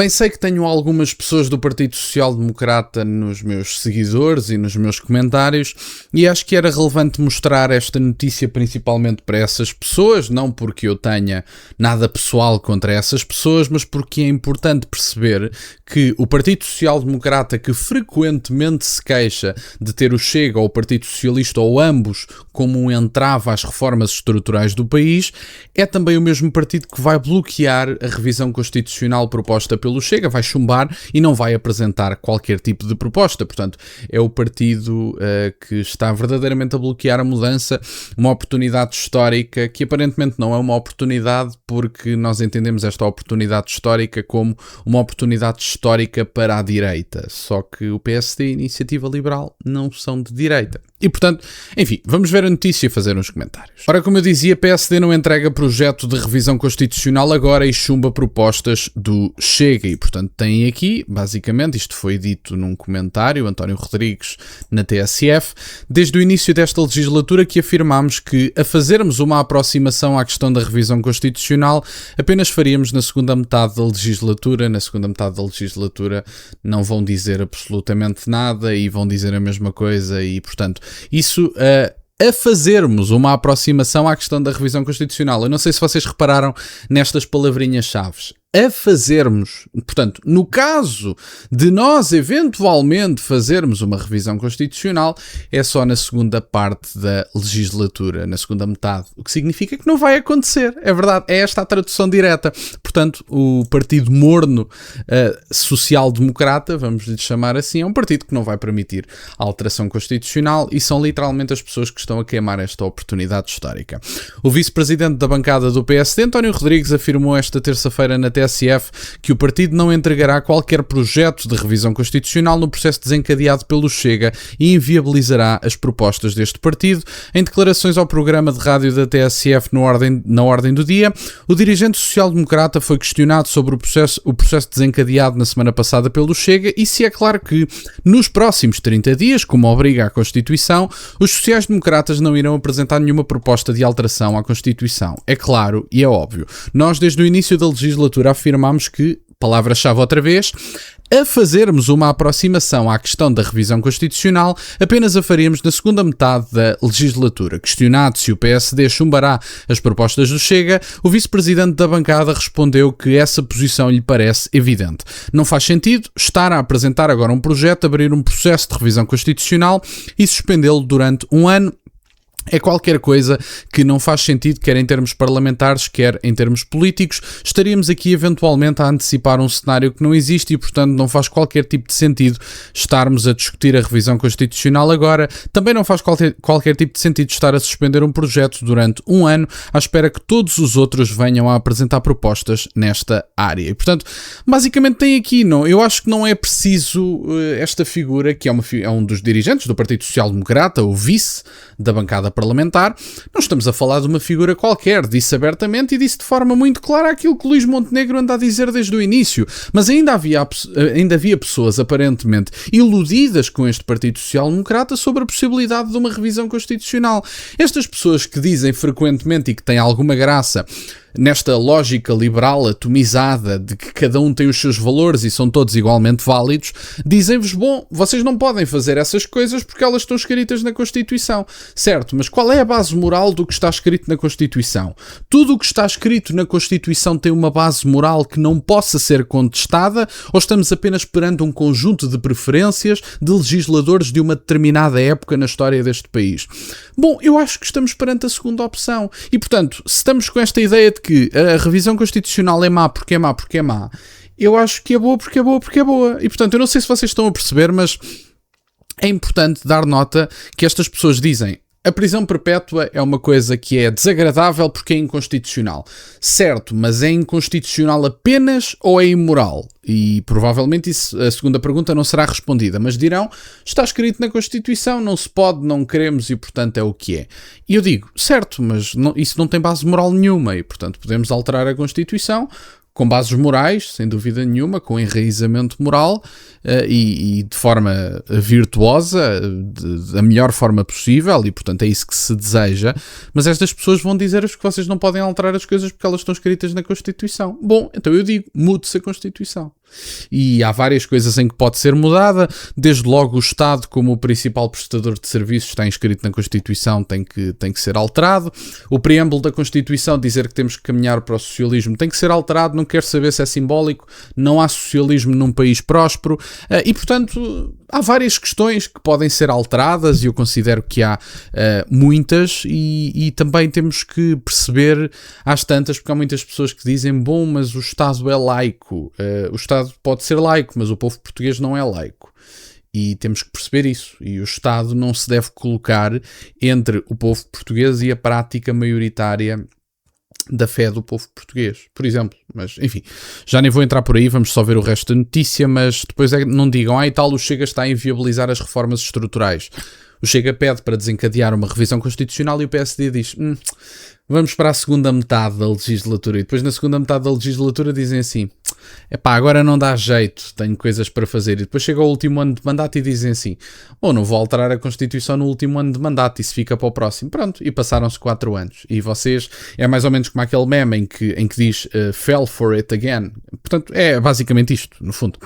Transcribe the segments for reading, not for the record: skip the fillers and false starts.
Bem, sei que tenho algumas pessoas do Partido Social Democrata nos meus seguidores e nos meus comentários e acho que era relevante mostrar esta notícia principalmente para essas pessoas, não porque eu tenha nada pessoal contra essas pessoas, mas porque é importante perceber que o Partido Social Democrata, que frequentemente se queixa de ter o Chega ou o Partido Socialista ou ambos como um entrave às reformas estruturais do país, é também o mesmo partido que vai bloquear a revisão constitucional proposta pelo Chega, vai chumbar e não vai apresentar qualquer tipo de proposta. Portanto, é o partido que está verdadeiramente a bloquear a mudança, uma oportunidade histórica que aparentemente não é uma oportunidade, porque nós entendemos esta oportunidade histórica como uma oportunidade histórica para a direita. Só que o PSD e a Iniciativa Liberal não são de direita. E, portanto, enfim, vamos ver a notícia e fazer uns comentários. Ora, como eu dizia, PSD não entrega projeto de revisão constitucional agora e chumba propostas do Chega. E, portanto, tem aqui, basicamente, isto foi dito num comentário, António Rodrigues, na TSF, desde o início desta legislatura que afirmámos que, a fazermos uma aproximação à questão da revisão constitucional, apenas faríamos na segunda metade da legislatura. Na segunda metade da legislatura não vão dizer absolutamente nada e vão dizer a mesma coisa e, portanto, isso a fazermos uma aproximação à questão da revisão constitucional. Eu não sei se vocês repararam nestas palavrinhas-chaves. A fazermos, portanto, no caso de nós eventualmente fazermos uma revisão constitucional, é só na segunda parte da legislatura, na segunda metade, o que significa que não vai acontecer, é verdade, é esta a tradução direta. Portanto, o partido morno social-democrata, vamos lhe chamar assim, é um partido que não vai permitir a alteração constitucional e são literalmente as pessoas que estão a queimar esta oportunidade histórica. O vice-presidente da bancada do PSD, António Rodrigues, afirmou esta terça-feira na TSF que o partido não entregará qualquer projeto de revisão constitucional no processo desencadeado pelo Chega e inviabilizará as propostas deste partido. Em declarações ao programa de rádio da TSF na ordem do dia, o dirigente social-democrata foi questionado sobre o processo desencadeado na semana passada pelo Chega e se é claro que, nos próximos 30 dias, como obriga a Constituição, os sociais-democratas não irão apresentar nenhuma proposta de alteração à Constituição. É claro e é óbvio. Nós, desde o início da legislatura, afirmamos que, palavra-chave outra vez, a fazermos uma aproximação à questão da revisão constitucional, apenas a faríamos na segunda metade da legislatura. Questionado se o PSD chumbará as propostas do Chega, o vice-presidente da bancada respondeu que essa posição lhe parece evidente. Não faz sentido estar a apresentar agora um projeto, abrir um processo de revisão constitucional e suspendê-lo durante um ano. É qualquer coisa que não faz sentido, quer em termos parlamentares, quer em termos políticos. Estaríamos aqui eventualmente a antecipar um cenário que não existe e, portanto, não faz qualquer tipo de sentido estarmos a discutir a revisão constitucional agora. Também não faz qualquer tipo de sentido estar a suspender um projeto durante um ano à espera que todos os outros venham a apresentar propostas nesta área. E, portanto, basicamente tem aqui, não, eu acho que não é preciso esta figura, que é um dos dirigentes do Partido Social Democrata, o vice da bancada parlamentar. Não estamos a falar de uma figura qualquer, disse abertamente e disse de forma muito clara aquilo que Luís Montenegro anda a dizer desde o início, mas ainda havia pessoas aparentemente iludidas com este Partido Social Democrata sobre a possibilidade de uma revisão constitucional. Estas pessoas que dizem frequentemente e que têm alguma graça nesta lógica liberal atomizada de que cada um tem os seus valores e são todos igualmente válidos, dizem-vos, bom, vocês não podem fazer essas coisas porque elas estão escritas na Constituição. Certo, mas qual é a base moral do que está escrito na Constituição? Tudo o que está escrito na Constituição tem uma base moral que não possa ser contestada, ou estamos apenas perante um conjunto de preferências de legisladores de uma determinada época na história deste país? Bom, eu acho que estamos perante a segunda opção. E, portanto, se estamos com esta ideia de que a revisão constitucional é má porque é má porque é má, eu acho que é boa porque é boa porque é boa. E, portanto, eu não sei se vocês estão a perceber, mas é importante dar nota que estas pessoas dizem a prisão perpétua é uma coisa que é desagradável porque é inconstitucional. Certo, mas é inconstitucional apenas ou é imoral? E provavelmente isso, a segunda pergunta não será respondida, mas dirão, está escrito na Constituição, não se pode, não queremos e portanto é o que é. E eu digo, certo, mas isso não tem base moral nenhuma e portanto podemos alterar a Constituição com bases morais, sem dúvida nenhuma, com enraizamento moral e de forma virtuosa, da melhor forma possível, e portanto é isso que se deseja, mas estas pessoas vão dizer-vos que vocês não podem alterar as coisas porque elas estão escritas na Constituição. Bom, então eu digo, mude-se a Constituição. E há várias coisas em que pode ser mudada, desde logo o Estado como o principal prestador de serviços está inscrito na Constituição, tem que ser alterado. O preâmbulo da Constituição dizer que temos que caminhar para o socialismo tem que ser alterado, não quero saber se é simbólico, não há socialismo num país próspero, e portanto há várias questões que podem ser alteradas e eu considero que há muitas e também temos que perceber às tantas, porque há muitas pessoas que dizem, bom, mas o Estado é laico, o Estado pode ser laico, mas o povo português não é laico. E temos que perceber isso. E o Estado não se deve colocar entre o povo português e a prática maioritária da fé do povo português, por exemplo. Mas, enfim, já nem vou entrar por aí, vamos só ver o resto da notícia, mas depois não digam, e tal, o Chega está a inviabilizar as reformas estruturais. O Chega pede para desencadear uma revisão constitucional e o PSD diz, vamos para a segunda metade da legislatura. E depois na segunda metade da legislatura dizem assim, agora não dá jeito, tenho coisas para fazer. E depois chega o último ano de mandato e dizem assim, não vou alterar a Constituição no último ano de mandato, isso fica para o próximo. Pronto, e passaram-se 4 anos. E vocês, é mais ou menos como aquele meme em que diz fell for it again. Portanto, é basicamente isto, no fundo.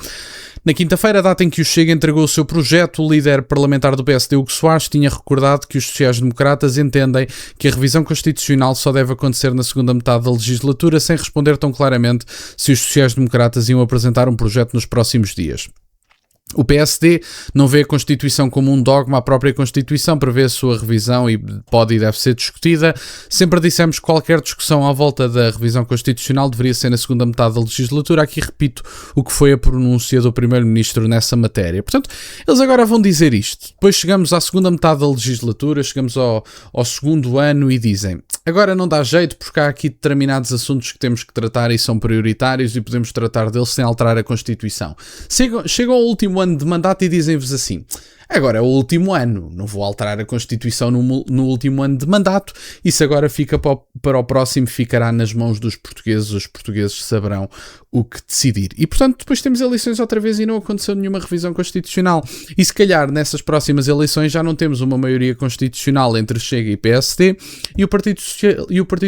Na quinta-feira, a data em que o Chega entregou o seu projeto, o líder parlamentar do PSD, Hugo Soares, tinha recordado que os sociais-democratas entendem que a revisão constitucional só deve acontecer na segunda metade da legislatura, sem responder tão claramente se os sociais-democratas iam apresentar um projeto nos próximos dias. O PSD não vê a Constituição como um dogma, a própria Constituição prevê a sua revisão e pode e deve ser discutida. Sempre dissemos que qualquer discussão à volta da revisão constitucional deveria ser na segunda metade da legislatura. Aqui repito o que foi a pronúncia do Primeiro-Ministro nessa matéria. Portanto, eles agora vão dizer isto. Depois chegamos à segunda metade da legislatura, chegamos ao segundo ano e dizem, agora não dá jeito porque há aqui determinados assuntos que temos que tratar e são prioritários e podemos tratar deles sem alterar a Constituição. Chegam ao último ano de mandato e dizem-vos assim, agora é o último ano, não vou alterar a Constituição no último ano de mandato, isso agora fica para o próximo, ficará nas mãos dos portugueses, os portugueses saberão o que decidir. E portanto depois temos eleições outra vez e não aconteceu nenhuma revisão constitucional. E se calhar nessas próximas eleições já não temos uma maioria constitucional entre Chega e PSD e o Partido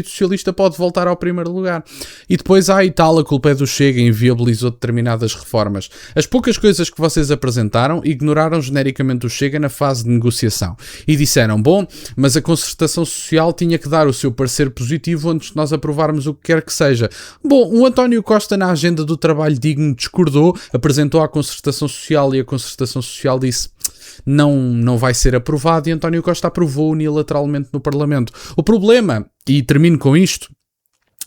Socialista pode voltar ao primeiro lugar. E depois e tal, a culpa é do Chega, inviabilizou determinadas reformas. As poucas coisas que vocês apresentaram ignoraram genericamente o Chega na fase de negociação. E disseram, bom, mas a concertação social tinha que dar o seu parecer positivo antes de nós aprovarmos o que quer que seja. Bom, o António Costa na agenda do trabalho digno discordou, apresentou à concertação social e a concertação social disse não vai ser aprovado e António Costa aprovou unilateralmente no Parlamento. O problema, e termino com isto,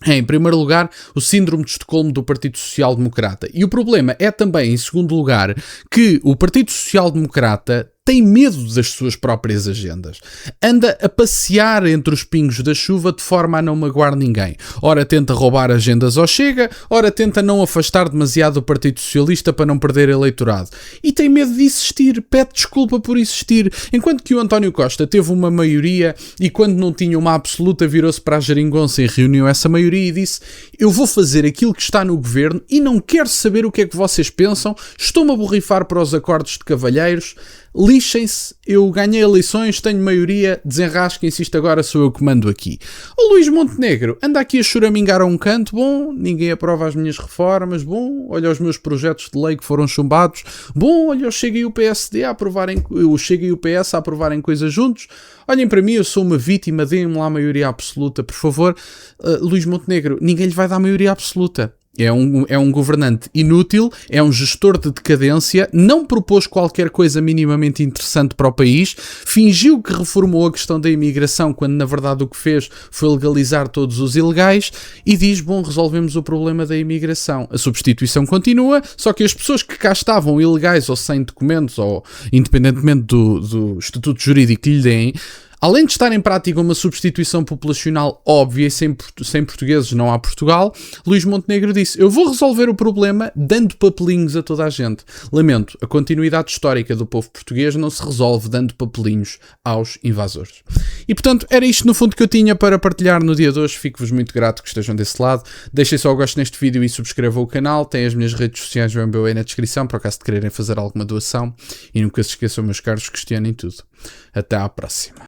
é, em primeiro lugar, o síndrome de Estocolmo do Partido Social Democrata. E o problema é também, em segundo lugar, que o Partido Social Democrata tem medo das suas próprias agendas. Anda a passear entre os pingos da chuva de forma a não magoar ninguém. Ora tenta roubar agendas ao Chega, ora tenta não afastar demasiado o Partido Socialista para não perder eleitorado. E tem medo de existir, pede desculpa por existir. Enquanto que o António Costa teve uma maioria e quando não tinha uma absoluta virou-se para a geringonça e reuniu essa maioria e disse, eu vou fazer aquilo que está no governo e não quero saber o que é que vocês pensam, estou-me a borrifar para os acordos de cavalheiros, lixem-se, eu ganhei eleições, tenho maioria, desenrasquem-se, isto agora sou eu que mando aqui. O Luís Montenegro anda aqui a choramingar a um canto, bom, ninguém aprova as minhas reformas, bom, olha os meus projetos de lei que foram chumbados, bom, olha o Chega e o PSD a aprovarem, o Chega e o PS a aprovarem coisas juntos, olhem para mim, eu sou uma vítima, deem-me lá a maioria absoluta, por favor. Luís Montenegro, ninguém lhe vai dar a maioria absoluta. É um governante inútil, é um gestor de decadência, não propôs qualquer coisa minimamente interessante para o país, fingiu que reformou a questão da imigração quando na verdade o que fez foi legalizar todos os ilegais e diz, bom, resolvemos o problema da imigração. A substituição continua, só que as pessoas que cá estavam ilegais ou sem documentos ou independentemente do estatuto jurídico que lhe deem, além de estar em prática uma substituição populacional óbvia e sem portugueses não há Portugal, Luís Montenegro disse, eu vou resolver o problema dando papelinhos a toda a gente. Lamento, a continuidade histórica do povo português não se resolve dando papelinhos aos invasores. E portanto, era isto no fundo que eu tinha para partilhar no dia de hoje. Fico-vos muito grato que estejam desse lado. Deixem só o gosto neste vídeo e subscrevam o canal. Tem as minhas redes sociais do MBA na descrição, por acaso de quererem fazer alguma doação. E nunca se esqueçam, meus caros, questionem tudo. Até à próxima.